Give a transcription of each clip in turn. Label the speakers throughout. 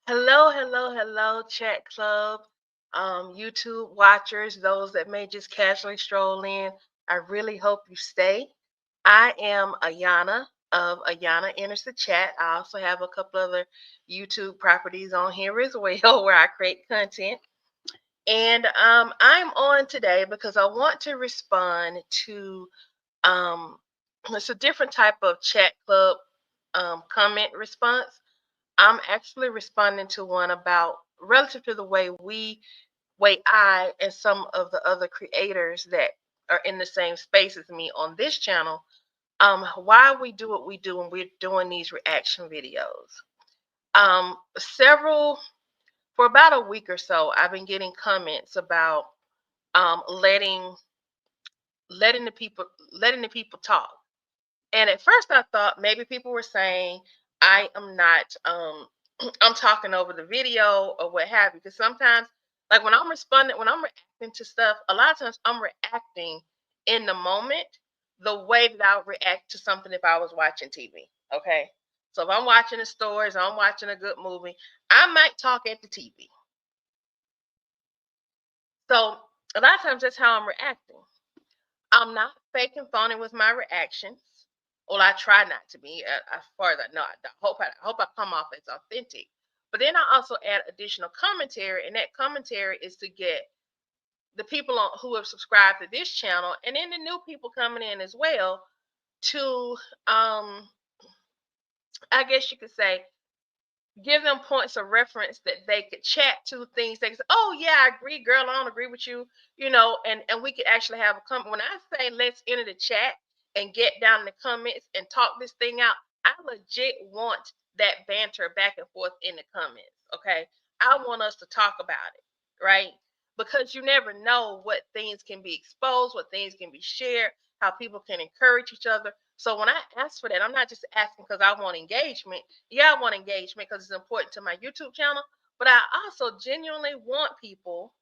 Speaker 1: Hello, hello, hello, chat club, YouTube watchers, those that may just casually stroll in. I really hope you stay. I am Ayana of Ayana Enters the Chat. I also have a couple other YouTube properties on here as well where I create content. And I'm on today because I want to respond to um, it's a different type of chat club comment response. I'm actually responding to one about relative to the way I and some of the other creators that are in the same space as me on this channel, why we do what we do when we're doing these reaction videos. Several for about a week or so, I've been getting comments about letting letting the people talk. And at first I thought maybe people were saying I am not I'm talking over the video or what have you. Because sometimes like when I'm reacting to stuff, a lot of times I'm reacting in the moment the way that I would react to something if I was watching TV. Okay. So if I'm watching the stories, I'm watching a good movie, I might talk at the TV. So a lot of times that's how I'm reacting. I'm not fake and phony with my reactions. Well, I try not to be. As far as I know, I hope I come off as authentic. But then I also add additional commentary, and that commentary is to get the people who have subscribed to this channel, and then the new people coming in as well, to I guess you could say, give them points of reference that they could chat to, things they could say, oh yeah, I agree, girl, I don't agree with you, and we could actually have a comment. When I say let's enter the chat and get down in the comments and talk this thing out, I legit want that banter back and forth in the comments. Okay. I want us to talk about it, right? Because you never know what things can be exposed, what things can be shared, how people can encourage each other. So when I ask for that, I'm not just asking because I want engagement. Yeah, I want engagement because it's important to my YouTube channel, but I also genuinely want people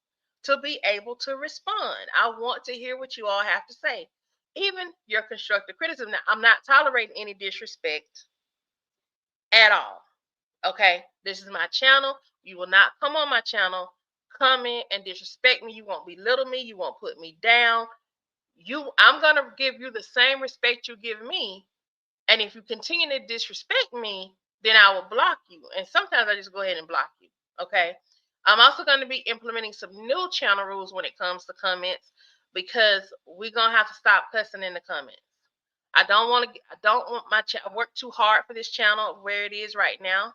Speaker 1: to be able to respond. I want to hear what you all have to say, even your constructive criticism. Now, I'm not tolerating any disrespect at all. Okay, this is my channel. You will not come on my channel, comment and disrespect me. You won't belittle me. You won't put me down. I'm gonna give you the same respect you give me, and if you continue to disrespect me, then I will block you. And sometimes I just go ahead and block you. Okay. I'm also going to be implementing some new channel rules when it comes to comments because we're going to have to stop cussing in the comments. I don't want I work too hard for this channel where it is right now.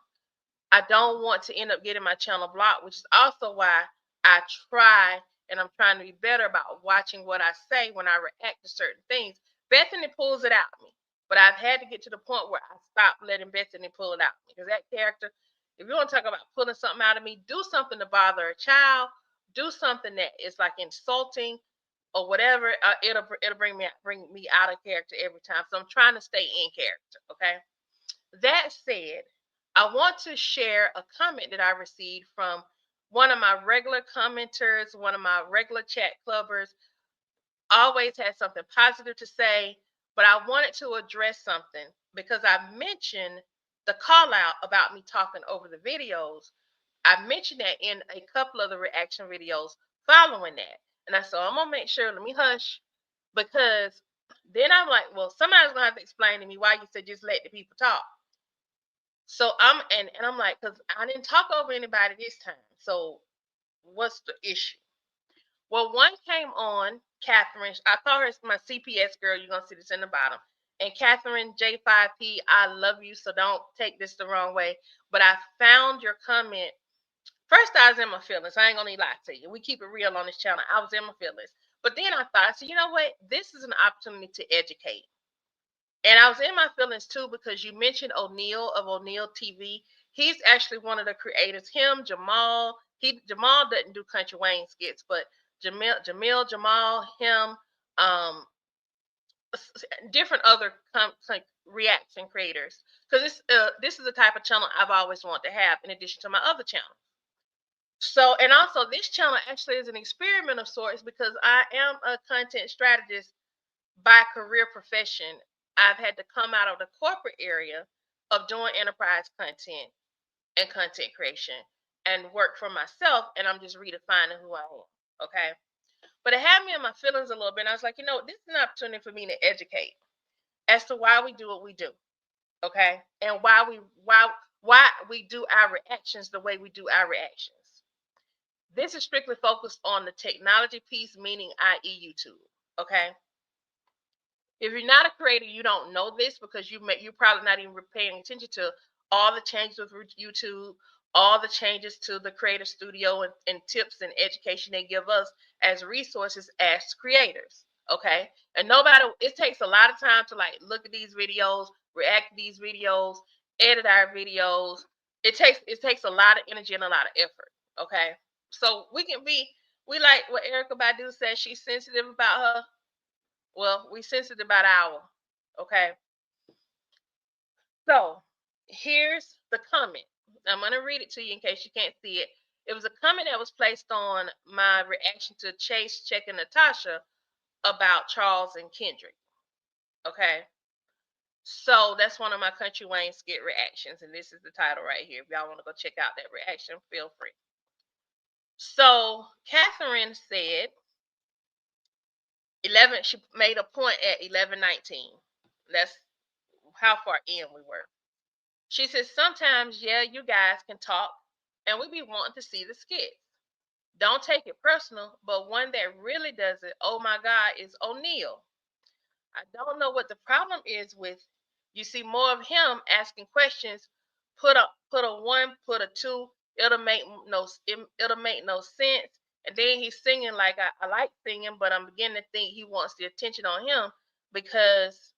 Speaker 1: I don't want to end up getting my channel blocked, which is also why I try and I'm trying to be better about watching what I say when I react to certain things. Bethany pulls it out of me, but I've had to get to the point where I stop letting Bethany pull it out of me because that character, if you want to talk about pulling something out of me, do something to bother a child, do something that is like insulting or whatever. It'll bring me out of character every time. So I'm trying to stay in character. Okay. That said, I want to share a comment that I received from one of my regular commenters, one of my regular chat clubbers. Always had something positive to say, but I wanted to address something because I mentioned the call out about me talking over the videos. I mentioned that in a couple of the reaction videos following that. And I said, I'm going to make sure, let me hush, because then I'm like, well, somebody's going to have to explain to me why you said just let the people talk. So and I'm like, because I didn't talk over anybody this time. So what's the issue? Well, one came on, Catherine. I call her my CPS girl. You're gonna see this in the bottom. And Catherine J5P, I love you, so don't take this the wrong way. But I found your comment. First, I was in my feelings. I ain't gonna lie to you. We keep it real on this channel. I was in my feelings. But then I thought, so you know what? This is an opportunity to educate. And I was in my feelings too because you mentioned O'Neal of O'Neal TV. He's actually one of the creators. Him, Jamal. Jamal doesn't do Country Wayne skits, but Jamal, him, um, different other reaction creators. Because this is the type of channel I've always wanted to have in addition to my other channel. So, and also this channel actually is an experiment of sorts because I am a content strategist by career profession. I've had to come out of the corporate area of doing enterprise content and content creation and work for myself, and I'm just redefining who I am. Okay. But it had me in my feelings a little bit. And I was like, this is an opportunity for me to educate as to why we do what we do. Okay. And why we do our reactions the way we do our reactions. This is strictly focused on the technology piece, meaning i.e. YouTube. Okay. If you're not a creator, you don't know this because you're probably not even paying attention to all the changes with YouTube, all the changes to the creator studio, and tips and education they give us as resources as creators. Okay. And it takes a lot of time to like look at these videos, react to these videos, edit our videos. It takes a lot of energy and a lot of effort. Okay. So we like what Erica Badu says, she's sensitive about her. Well, we sensitive about our. Okay. So here's the comment. I'm going to read it to you in case you can't see it. It was a comment that was placed on my reaction to Chase checking Natasha about Charles and Kendrick. Okay. So that's one of my Country Wayne skit reactions. And this is the title right here. If y'all want to go check out that reaction, feel free. So Catherine said 11, she made a point at 11:19. That's how far in we were. She says, sometimes, yeah, you guys can talk and we be wanting to see the skits. Don't take it personal, but one that really does it, oh my God, is O'Neal. I don't know what the problem is with. You see more of him asking questions. Put a one, put a two. It'll make no sense. And then he's singing like I like singing, but I'm beginning to think he wants the attention on him because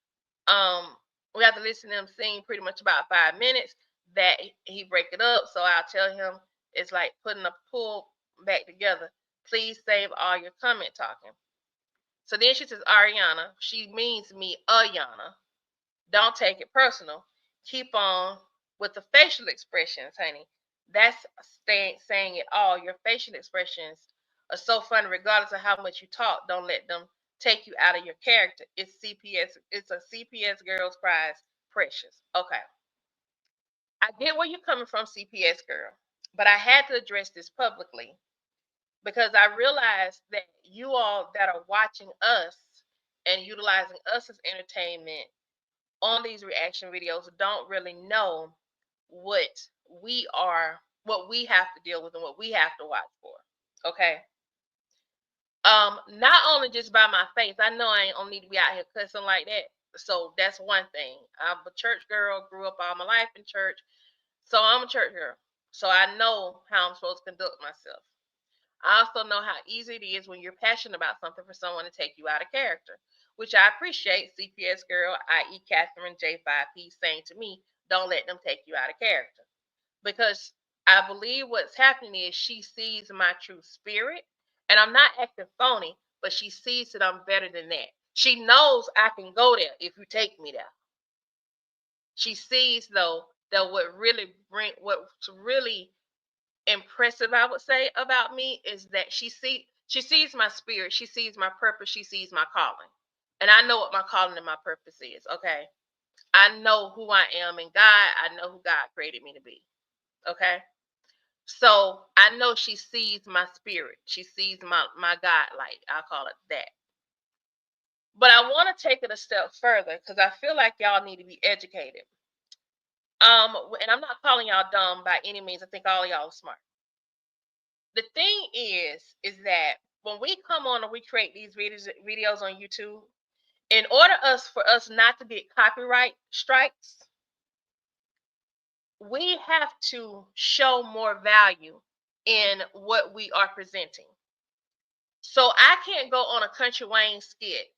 Speaker 1: um we have to listen to him sing pretty much about 5 minutes. That he break it up. So I'll tell him it's like putting a pull back together. Please save all your comment talking. So then she says, Ariana, she means me, Ayana. Don't take it personal. Keep on with the facial expressions, honey. That's saying it all. Your facial expressions are so funny, regardless of how much you talk. Don't let them take you out of your character. It's CPS. It's a CPS girl's prize. Precious. Okay. I get where you're coming from, CPS girl, but I had to address this publicly because I realized that you all that are watching us and utilizing us as entertainment on these reaction videos don't really know what what we have to deal with and what we have to watch for. Okay. Not only just by my face, I know I ain't gonna need to be out here cussing like that. So that's one thing. I'm a church girl, grew up all my life in church. So I'm a church girl. So I know how I'm supposed to conduct myself. I also know how easy it is when you're passionate about something for someone to take you out of character, which I appreciate CPS girl, i.e. Catherine J5P, saying to me, don't let them take you out of character. Because I believe what's happening is she sees my true spirit, and I'm not acting phony, but she sees that I'm better than that. She knows I can go there if you take me there. She sees though that what's really impressive, I would say, about me is that she sees my spirit, she sees my purpose, she sees my calling. And I know what my calling and my purpose is. Okay. I know who I am in God. I know who God created me to be. Okay. So I know she sees my spirit. She sees my God light. I'll call it that. But I want to take it a step further because I feel like y'all need to be educated. And I'm not calling y'all dumb by any means. I think all y'all are smart. The thing is that when we come on and we create these videos on YouTube, in order for us not to get copyright strikes, we have to show more value in what we are presenting. So I can't go on a Country Wayne skit,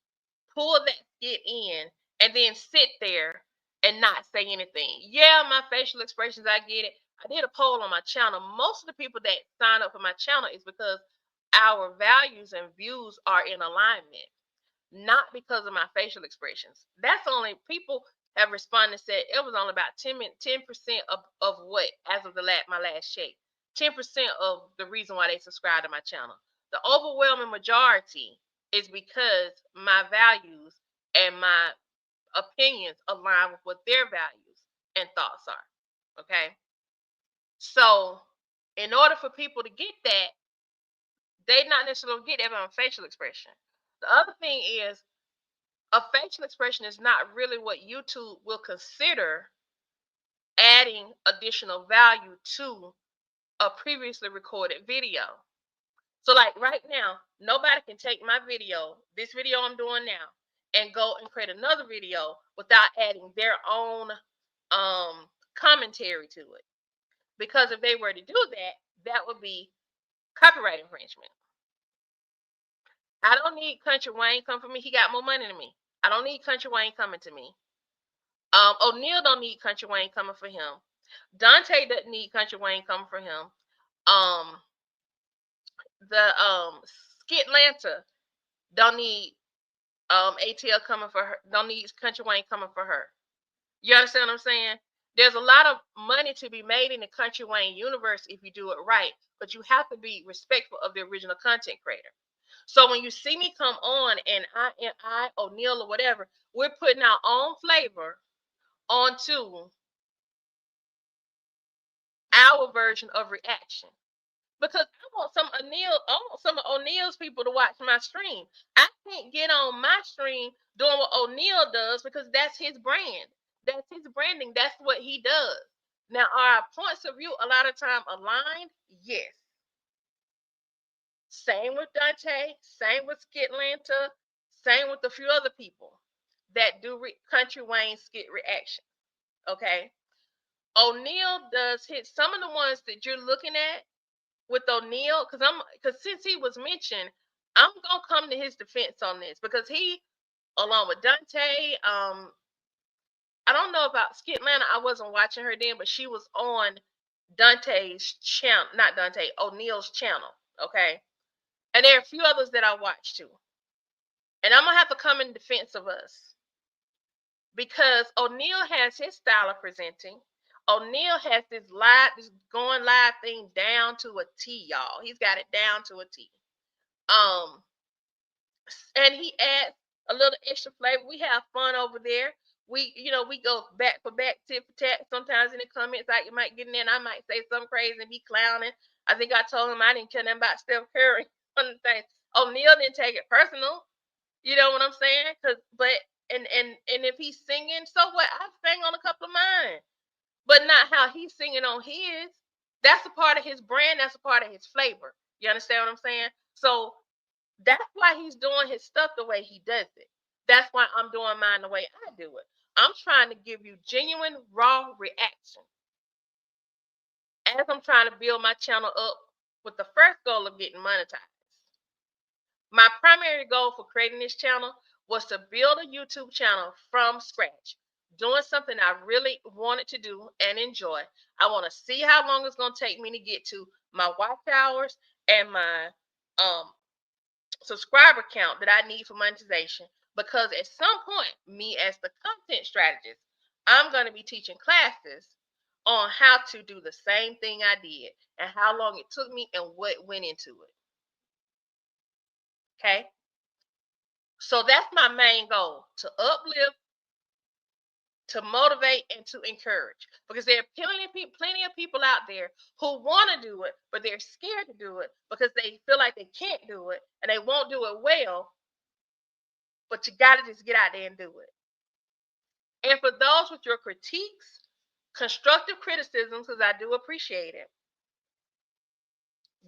Speaker 1: pull that skit in, and then sit there and not say anything. Yeah, my facial expressions, I get it. I did a poll on my channel. Most of the people that sign up for my channel is because our values and views are in alignment, not because of my facial expressions. That's only people have responded and said it was only about 10% of what, as of my last check, 10% of the reason why they subscribe to my channel. The overwhelming majority is because my values and my opinions align with what their values and thoughts are. Okay. So in order for people to get that, they not necessarily get that on facial expression. The other thing is a facial expression is not really what YouTube will consider adding additional value to a previously recorded video. So like right now, nobody can take my video, this video I'm doing now, and go and create another video without adding their own commentary to it. Because if they were to do that, that would be copyright infringement. I don't need Country Wayne come for me. He got more money than me. I don't need Country Wayne coming to me. O'Neal don't need Country Wayne coming for him. Dante doesn't need Country Wayne coming for him. The Skitlanta don't need ATL coming for her. Don't need Country Wayne coming for her. You understand what I'm saying? There's a lot of money to be made in the Country Wayne universe if you do it right, but you have to be respectful of the original content creator. So when you see me come on and I O'Neal or whatever, we're putting our own flavor onto our version of reaction. Because I want some of O'Neal's people to watch my stream. I can't get on my stream doing what O'Neal does because that's his brand. That's his branding. That's what he does. Now, are our points of view a lot of time aligned? Yes. Same with Dante, same with Skitlanta, same with a few other people that do Country Wayne skit reaction. Okay. O'Neal does hit some of the ones that you're looking at with O'Neal, because since he was mentioned, I'm gonna come to his defense on this because he, along with Dante, I don't know about Skitlanta. I wasn't watching her then, but she was on Dante's channel, not Dante, O'Neal's channel. Okay, and there are a few others that I watch too, and I'm gonna have to come in defense of us because O'Neal has his style of presenting. O'Neal has this going live thing down to a T, y'all. He's got it down to a T. And he adds a little extra flavor. We have fun over there. We go back for back, tit for tat. Sometimes in the comments, you might get in there and I might say something crazy and be clowning. I think I told him I didn't care nothing about Steph Curry. One of the things. O'Neal didn't take it personal. You know what I'm saying? And if he's singing, so what? I sang on a couple of mine, but not how he's singing on his. That's a part of his brand. That's a part of his flavor. You understand what I'm saying? So that's why he's doing his stuff the way he does it. That's why I'm doing mine the way I do it. I'm trying to give you genuine, raw reaction as I'm trying to build my channel up with the first goal of getting monetized. My primary goal for creating this channel was to build a YouTube channel from scratch, doing something I really wanted to do and enjoy. I want to see how long it's going to take me to get to my watch hours and my subscriber count that I need for monetization, because at some point, me as the content strategist, I'm going to be teaching classes on how to do the same thing I did and how long it took me and what went into it. Okay, so that's my main goal: to uplift, to motivate, and to encourage, because there are plenty of people out there who want to do it, but they're scared to do it because they feel like they can't do it and they won't do it well. But you got to just get out there and do it. And for those with your critiques, constructive criticisms, because I do appreciate it,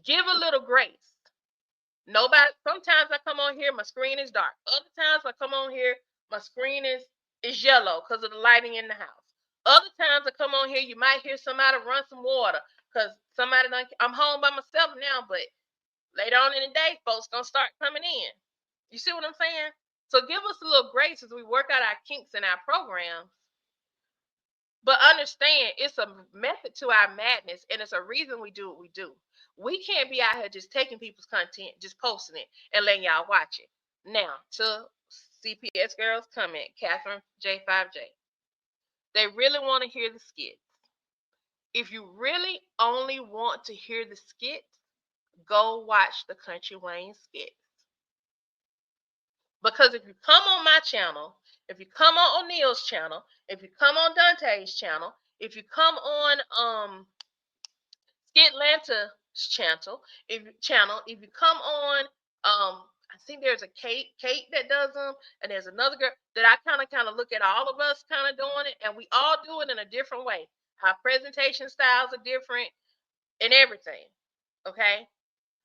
Speaker 1: give a little grace. Sometimes I come on here, my screen is dark. Other times I come on here, my screen is yellow because of the lighting in the house. Other times I come on here, you might hear somebody run some water because I'm home by myself now, but later on in the day, folks gonna start coming in. You see what I'm saying? So give us a little grace as we work out our kinks in our programs. But understand, it's a method to our madness, and it's a reason we do what we do. We can't be out here just taking people's content, just posting it, and letting y'all watch it. Now, to CPS Girls comment, Catherine J5J. They really want to hear the skits. If you really only want to hear the skits, go watch the Country Wayne skits. Because if you come on my channel, if you come on O'Neal's channel, if you come on Dante's channel, if you come on Skitlanta's if you come on, I think there's a Kate that does them, and there's another girl that I kind of look at all of us kind of doing it, and we all do it in a different way. Our presentation styles are different and everything. Okay,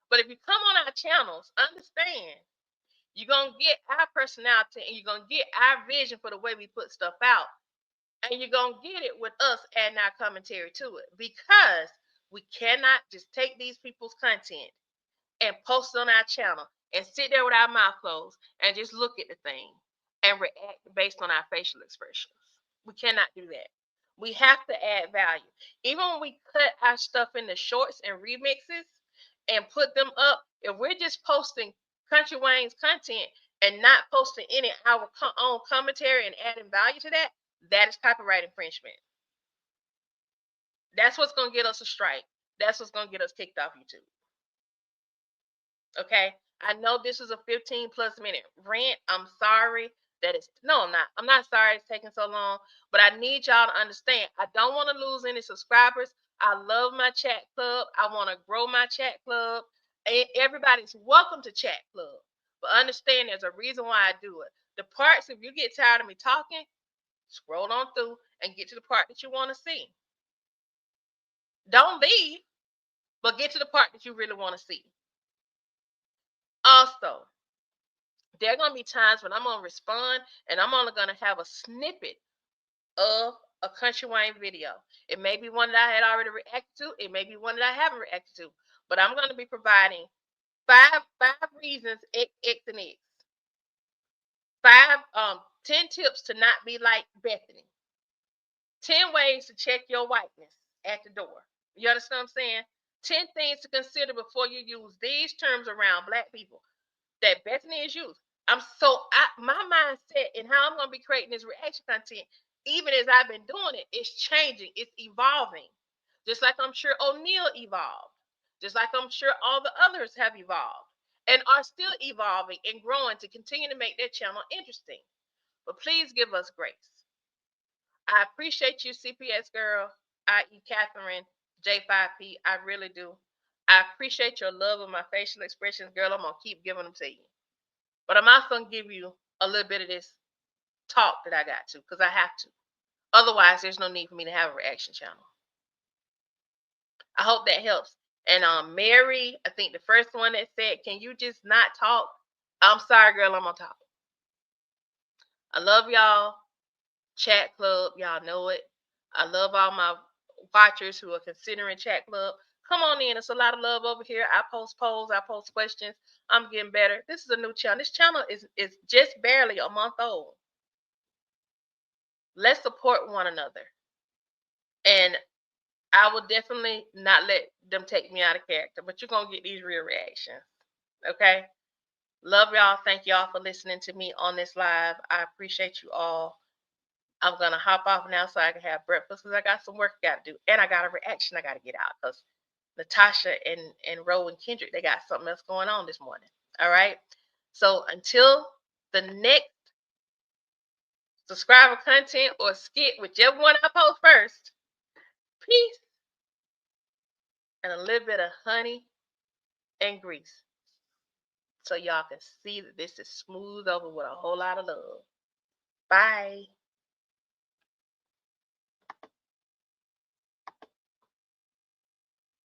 Speaker 1: but if you come on our channels, understand you're gonna get our personality and you're gonna get our vision for the way we put stuff out. And you're going to get it with us adding our commentary to it, because we cannot just take these people's content and post it on our channel and sit there with our mouth closed and just look at the thing and react based on our facial expressions. We cannot do that. We have to add value. Even when we cut our stuff into shorts and remixes and put them up, if we're just posting Country Wayne's content and not posting any of our own commentary and adding value to that, that is copyright infringement. That's what's going to get us a strike. That's what's going to get us kicked off YouTube. Okay? I know this is a 15 plus minute rant. I'm sorry that it's no, I'm not. I'm not sorry it's taking so long, but I need y'all to understand. I don't want to lose any subscribers. I love my chat club. I want to grow my chat club. Everybody's welcome to chat club. But understand there's a reason why I do it. The parts, if you get tired of me talking, scroll on through and get to the part that you want to see. Don't leave, but get to the part that you really want to see. Also, there are going to be times when I'm going to respond and I'm only going to have a snippet of a Country Wayne video. It may be one that I had already reacted to. It may be one that I haven't reacted to. But I'm going to be providing five reasons X and X. 10 tips to not be like Bethany. 10 ways to check your whiteness at the door. You understand what I'm saying? 10 things to consider before you use these terms around Black people that Bethany is used. My mindset and how I'm going to be creating this reaction content, even as I've been doing it, is changing. It's evolving. Just like I'm sure O'Neal evolved. Just like I'm sure all the others have evolved and are still evolving and growing to continue to make their channel interesting. But please give us grace. I appreciate you, CPS girl, i.e. Catherine, J5P. I really do. I appreciate your love of my facial expressions, girl. I'm going to keep giving them to you. But I'm also going to give you a little bit of this talk that I got to, because I have to. Otherwise, there's no need for me to have a reaction channel. I hope that helps. And Mary, I think the first one that said, can you just not talk? I'm sorry, girl, I'm going to talk. I love y'all. Chat club, y'all know it. I love all my watchers who are considering chat club. Come on in. It's a lot of love over here. I post polls. I post questions. I'm getting better. This is a new channel. This channel is just barely a month old. Let's support one another. And I will definitely not let them take me out of character, but you're going to get these real reactions. Okay? Love y'all. Thank y'all for listening to me on this live. I appreciate you all. I'm going to hop off now so I can have breakfast because I got some work I got to do. And I got a reaction I got to get out because Natasha and Ro and Kendrick, they got something else going on this morning. All right? So until the next subscriber content or skit, whichever one I post first, peace and a little bit of honey and grease so y'all can see that this is smooth over with a whole lot of love. Bye.